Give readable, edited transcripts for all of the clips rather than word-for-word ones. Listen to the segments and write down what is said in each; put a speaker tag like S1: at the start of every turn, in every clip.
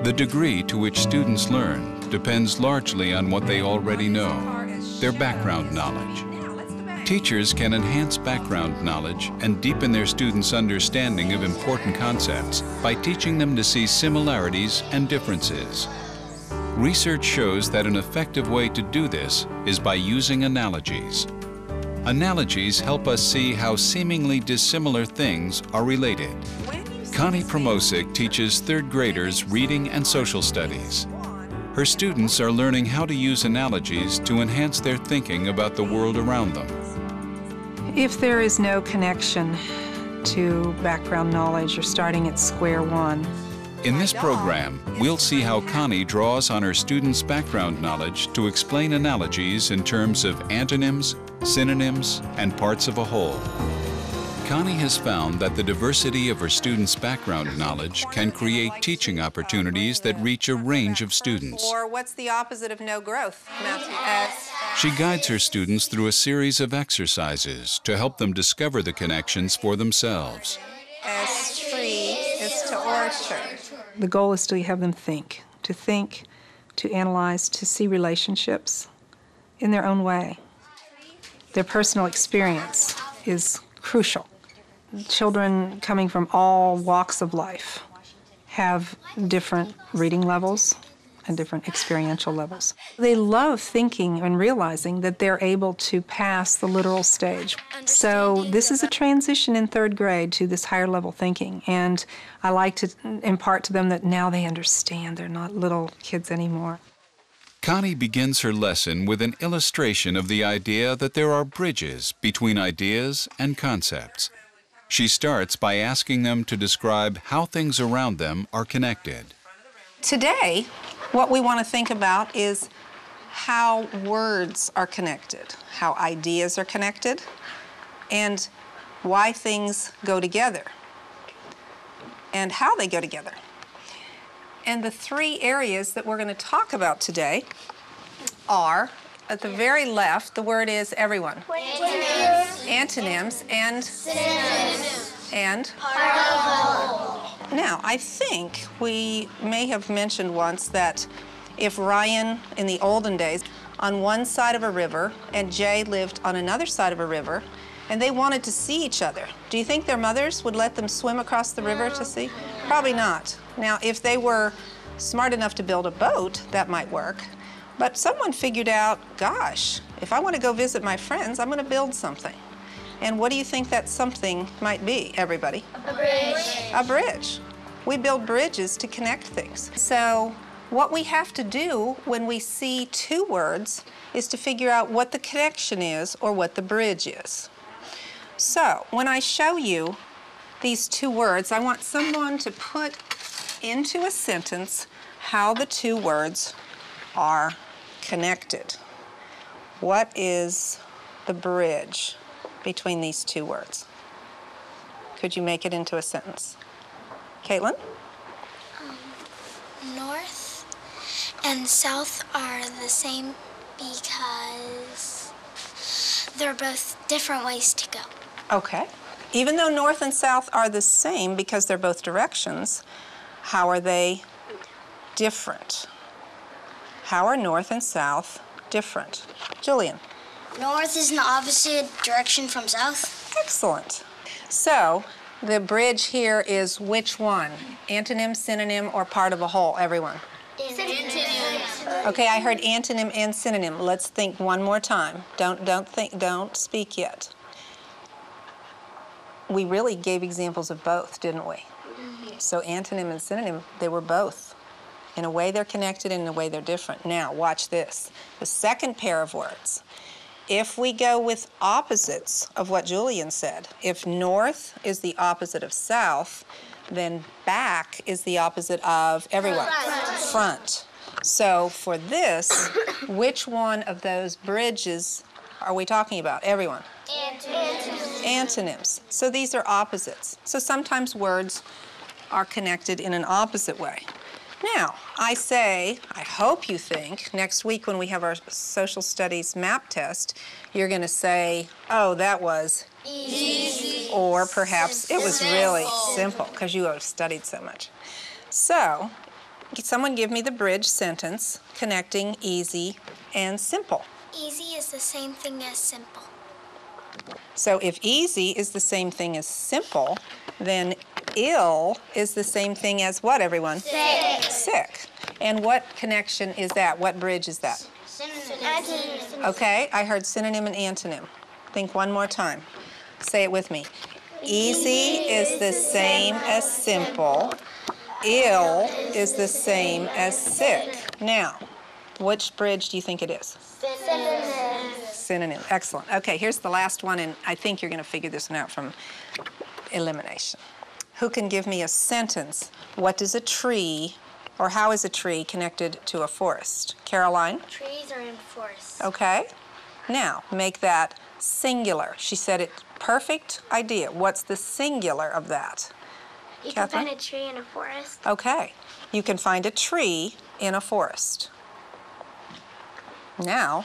S1: The degree to which students learn depends largely on what they already know, their background knowledge. Teachers can enhance background knowledge and deepen their students' understanding of important concepts by teaching them to see similarities and differences. Research shows that an effective way to do this is by using analogies. Analogies help us see how seemingly dissimilar things are related. Connie Promosic teaches third graders reading and social studies. Her students are learning how to use analogies to enhance their thinking about the world around them.
S2: If there is no connection to background knowledge, you're starting at square one.
S1: In this program, we'll see how Connie draws on her students' background knowledge to explain analogies in terms of antonyms, synonyms, and parts of a whole. Connie has found that the diversity of her students' background knowledge can create teaching opportunities that reach a range of students.
S3: Or what's the opposite of no growth, Matthew? S.
S1: She guides her students through a series of exercises to help them discover the connections for themselves.
S3: As tree is to orchard.
S2: The goal is to have them think, to analyze, to see relationships in their own way. Their personal experience is crucial. Children coming from all walks of life have different reading levels and different experiential levels. They love thinking and realizing that they're able to pass the literal stage. So this is a transition in third grade to this higher level thinking, and I like to impart to them that now they understand they're not little kids anymore.
S1: Connie begins her lesson with an illustration of the idea that there are bridges between ideas and concepts. She starts by asking them to describe how things around them are connected.
S3: Today, what we want to think about is how words are connected, how ideas are connected, and why things go together, and how they go together. And the three areas that we're going to talk about today are, at the very left, the word is everyone. Antonyms. Antonyms and synonyms. And now, I think we may have mentioned once that if Ryan, in the olden days, on one side of a river, and Jay lived on another side of a river, and they wanted to see each other, do you think their mothers would let them swim across the river to see? Probably not. Now, if they were smart enough to build a boat, that might work. But someone figured out, gosh, if I want to go visit my friends, I'm going to build something. And what do you think that something might be, everybody?
S4: A bridge.
S3: A bridge. We build bridges to connect things. So what we have to do when we see two words is to figure out what the connection is or what the bridge is. So when I show you these two words, I want someone to put into a sentence how the two words are connected. What is the bridge between these two words? Could you make it into a sentence? Caitlin?
S4: North and south are the same because they're both different ways to go.
S3: Okay. Even though north and south are the same because they're both directions, how are they different? How are north and south different? Julian?
S4: North is in the opposite direction from south.
S3: Excellent. So the bridge here is which one? Antonym, synonym, or part of a whole? Everyone?
S4: Synonym.
S3: Okay, I heard antonym and synonym. Let's think one more time. Don't speak yet. We really gave examples of both, didn't we? So antonym and synonym, they were both. In a way they're connected, and in a way they're different. Now, watch this. The second pair of words. If we go with opposites of what Julian said, if north is the opposite of south, then back is the opposite of everyone. Front. So for this, which one of those bridges are we talking about? Everyone.
S4: Antonyms.
S3: Antonyms. So these are opposites. So sometimes words are connected in an opposite way. Now, I hope you think, next week when we have our social studies map test, you're going to say, oh, that was
S4: Easy.
S3: Or perhaps it was really simple because you have studied so much. So, Someone give me the bridge sentence connecting easy and simple.
S4: Easy is the same thing as simple.
S3: So if easy is the same thing as simple, then ill is the same thing as what, everyone?
S4: Sick.
S3: Sick. And what connection is that? What bridge is that?
S4: Synonym.
S3: Okay, I heard synonym and antonym. Think one more time. Say it with me. Easy is the same as simple. Ill is the same as sick. Now, which bridge do you think it is?
S4: Synonym.
S3: Synonym. Excellent. Okay, here's the last one, and I think you're going to figure this one out from elimination. Who can give me a sentence? What does a tree, or how is a tree connected to a forest? Caroline?
S4: Trees are in forests.
S3: Okay. Now, make that singular. She said it. Perfect idea. What's the singular of that?
S4: You
S3: Catherine?
S4: can find a tree in a forest.
S3: Okay. You can find a tree in a forest. Now,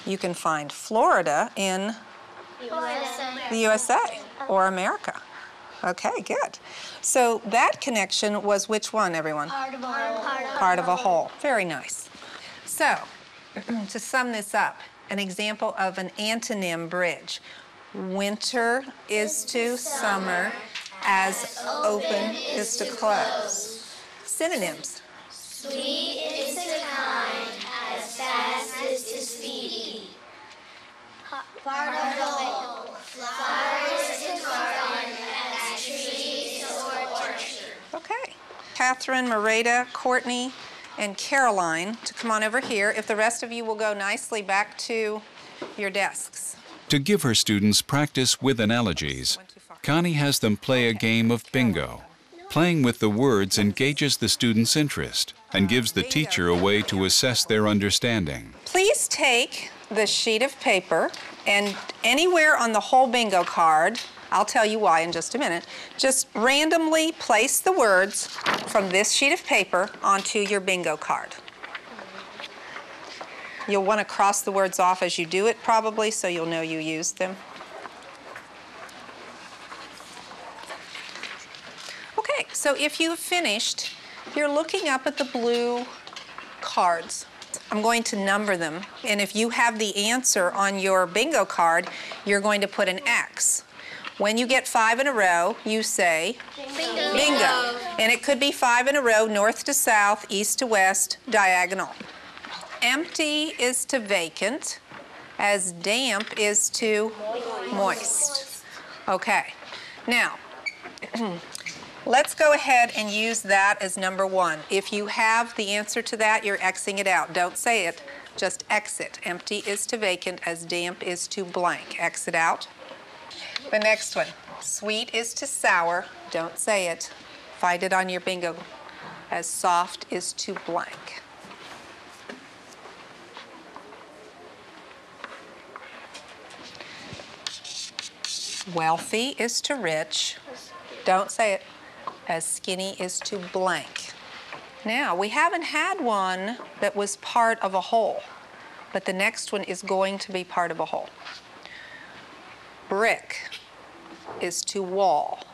S3: you can find Florida in the USA or America. Okay, good. So that connection was which one, everyone?
S4: Part of a whole.
S3: Part of a whole. Very nice. So, to sum this up, an example of an antonym bridge. Winter is to summer as open is to close. Synonyms.
S4: Sweet is to kind as fast is to speedy. Part of the whole. Flowers to garden as trees to orchard.
S3: Okay. Catherine, Marita, Courtney, and Caroline to come on over here. If the rest of you will go nicely back to your desks.
S1: To give her students practice with analogies, Connie has them play a game of bingo. Playing with the words engages the students' interest and gives the teacher a way to assess their understanding.
S3: Please take the sheet of paper and anywhere on the whole bingo card, I'll tell you why in just a minute, just randomly place the words from this sheet of paper onto your bingo card. You'll want to cross the words off as you do it probably so you'll know you used them. Okay, so if you've finished, you're looking up at the blue cards. I'm going to number them, and if you have the answer on your bingo card, you're going to put an X. When you get 5 in a row, you say
S4: Bingo.
S3: bingo. And it could be 5 in a row, north to south, east to west, diagonal. Empty is to vacant, as damp is to moist. Okay, now, let's go ahead and use that as number 1. If you have the answer to that, you're Xing it out. Don't say it, just X it. Empty is to vacant, as damp is to blank. X it out. The next one, sweet is to sour. Don't say it. Find it on your bingo. As soft is to blank. Wealthy is to rich. Don't say it. As skinny is to blank. Now, we haven't had one that was part of a whole, but the next one is going to be part of a whole. Brick is to wall.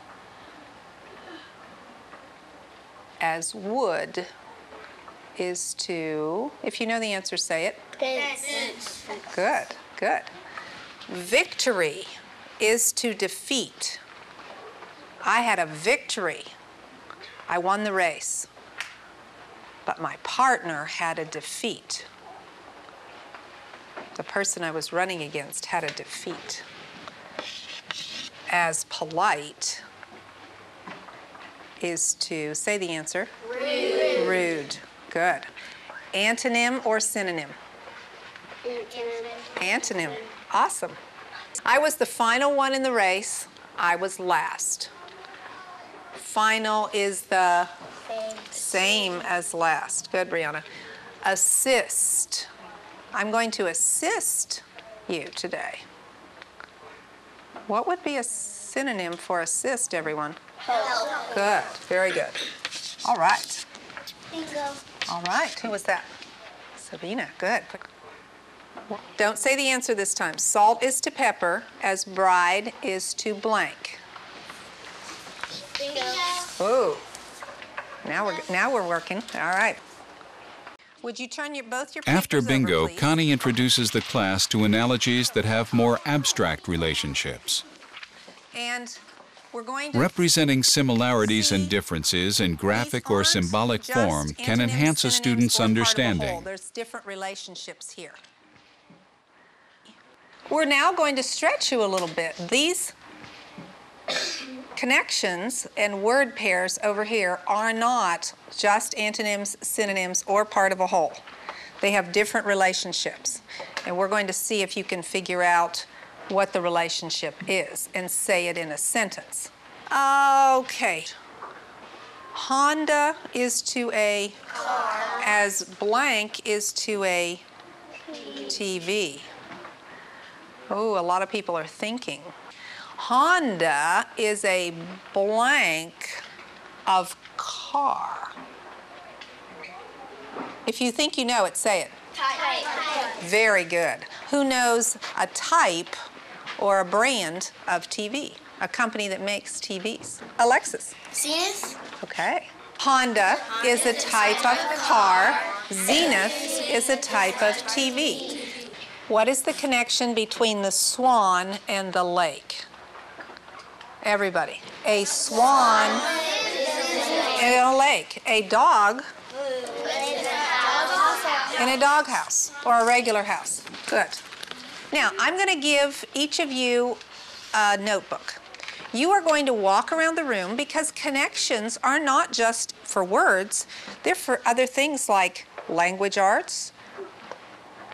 S3: As wood is to, if you know the answer, say it.
S4: Fence.
S3: Good, good. Victory is to defeat. I had a victory. I won the race. But my partner had a defeat. The person I was running against had a defeat. As polite is to, say the answer.
S4: Rude.
S3: Rude. Good. Antonym or synonym? Antonym. Awesome. I was the final one in the race. I was last. Final is the same as last. Good, Brianna. Assist. I'm going to assist you today. What would be a synonym for assist, everyone?
S4: Help.
S3: Good. Very good. All right.
S4: Bingo.
S3: All right. Who was that? Sabina. Good. Don't say the answer this time. Salt is to pepper, as bride is to blank.
S4: Bingo.
S3: Ooh. Now we're working. All right. Would you turn both your papers
S1: After bingo,
S3: over, please?
S1: Connie introduces the class to analogies that have more abstract relationships.
S3: And we're going to
S1: Representing similarities and differences in graphic or symbolic form can enhance a student's understanding.
S3: There's different relationships here. We're now going to stretch you a little bit. These connections and word pairs over here are not just antonyms, synonyms, or part of a whole. They have different relationships. And we're going to see if you can figure out what the relationship is and say it in a sentence. Okay. Honda is to a car, as blank is to a TV. Oh, a lot of people are thinking. Honda is a blank of car. If you think you know it, say it.
S4: Type.
S3: Very good. Who knows a type or a brand of TV? A company that makes TVs. Alexis.
S4: Zenith.
S3: Okay. Honda is a type of car. Zenith is a type of TV. What is the connection between the swan and the lake? Everybody. A swan in a lake. A dog in a doghouse or a regular house. Good. Now, I'm going to give each of you a notebook. You are going to walk around the room because connections are not just for words, they're for other things like language arts,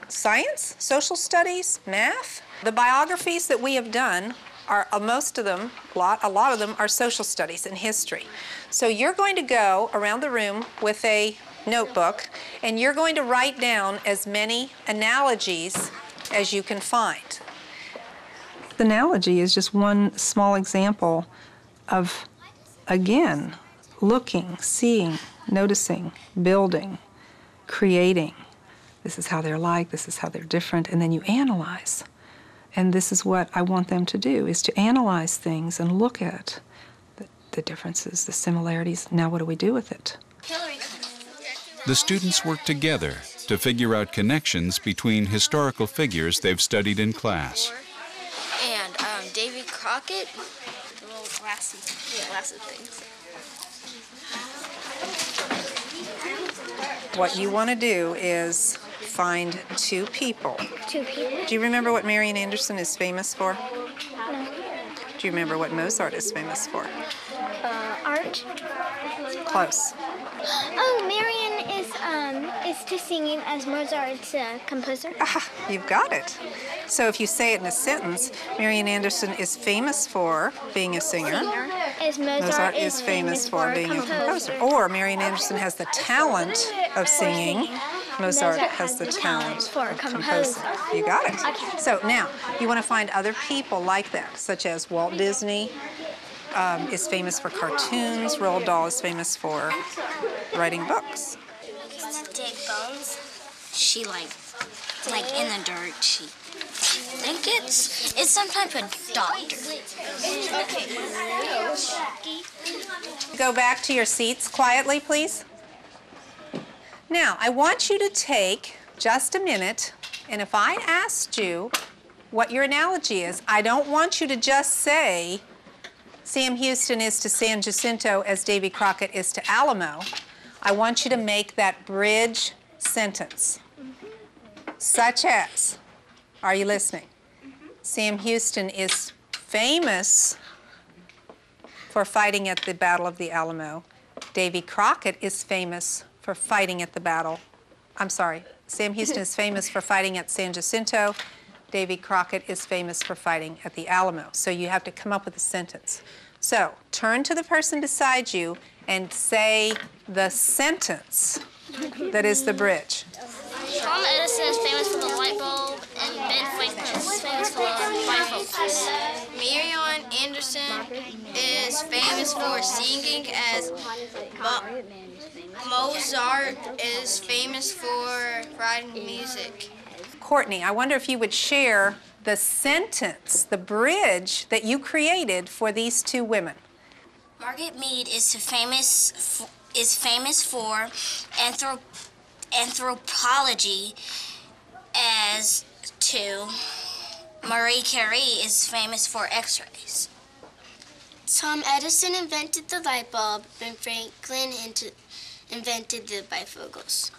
S3: science, social studies, math. The biographies that we have done are, most of them, a lot of them are social studies and history. So you're going to go around the room with a notebook and you're going to write down as many analogies as you can find.
S2: The analogy is just one small example of, again, looking, seeing, noticing, building, creating. This is how they're like, this is how they're different, and then you analyze. And this is what I want them to do, is to analyze things and look at the differences, the similarities. Now what do we do with it?
S1: The students work together to figure out connections between historical figures they've studied in class.
S5: And Davy Crockett, the little glassy things.
S3: What you want to do is find two people.
S4: Two people.
S3: Do you remember what Marian Anderson is famous for?
S4: No.
S3: Do you remember what Mozart is famous for?
S4: Art.
S3: Close.
S4: Oh, Marian is to singing as Mozart's composer.
S3: Ah, you've got it. So if you say it in a sentence, Marian Anderson is famous for being a singer.
S4: As
S3: Mozart is famous for being a composer. Or Marian Anderson has the talent of singing. Mozart has the talent
S4: for
S3: of composing. You got it.
S4: Okay.
S3: So now, you want to find other people like that, such as Walt Disney is famous for cartoons. Roald Dahl is famous for writing books.
S5: Dick Bones. She like in the dirt. She think it's some type of doctor.
S3: Go back to your seats quietly, please. Now, I want you to take just a minute, and if I asked you what your analogy is, I don't want you to just say Sam Houston is to San Jacinto as Davy Crockett is to Alamo. I want you to make that bridge sentence. Such as, are you listening? Sam Houston is famous for fighting at the Battle of the Alamo. Davy Crockett is famous for fighting at the battle. I'm sorry, Sam Houston is famous for fighting at San Jacinto. Davy Crockett is famous for fighting at the Alamo. So you have to come up with a sentence. So turn to the person beside you and say the sentence that is the bridge.
S5: Thomas Edison is famous for the light bulb, and Ben Franklin is famous for the bifocals. Marian Anderson is famous for singing, as Mozart is famous for writing music.
S3: Courtney, I wonder if you would share the sentence, the bridge that you created for these two women.
S5: Margaret Mead is famous is famous for anthropology, as to Marie Curie is famous for X-rays.
S6: Tom Edison invented the light bulb, and Franklin invented the bifocals.